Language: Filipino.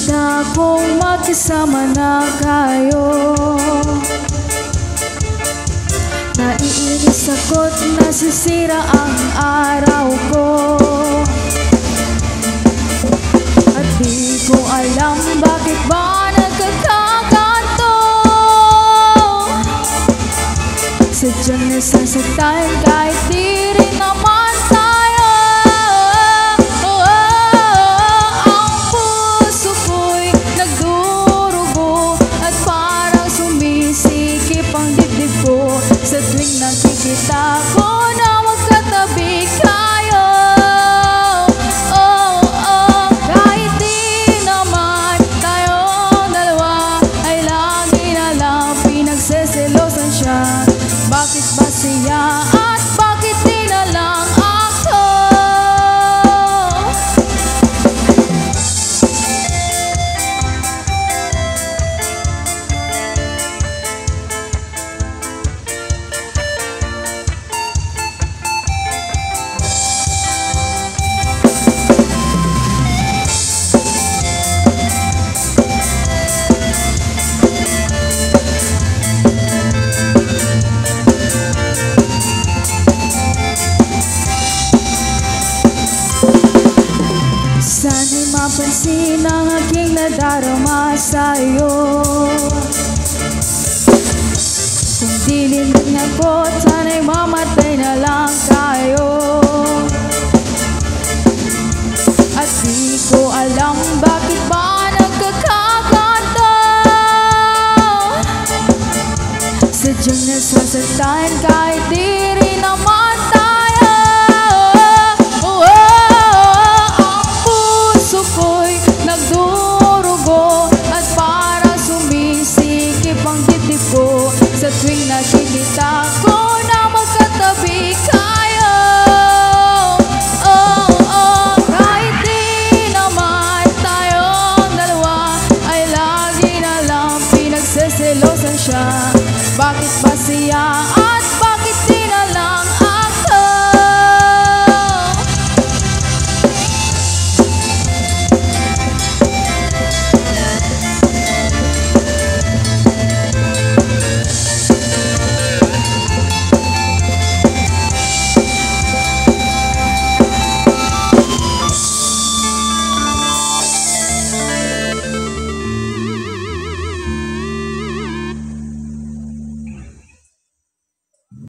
Handa kong magkasama na kayo. Naiinis ako't nasisira ang araw ko, at di ko alam bakit ba nagkakaganto. Sadyang nasasaktan kahit di rin naman tayo. Ang puso ko'y nagdurugo at parang sumisikip ang dibdib ko sa tuwing nakikita ko na magkatabi kayo. Kahit di naman tayong dalawa ay lagi na lang pinagseselosan siya. Bakit ba siya at bakit di na lang ako? Sana'y mapansin ang aking nadarama sa'yo. Kung di lindig ako, sana'y mamatay na lang tayo. At di ko alam bakit ba nagkakaganto. Sadyang nasasaktan kahit di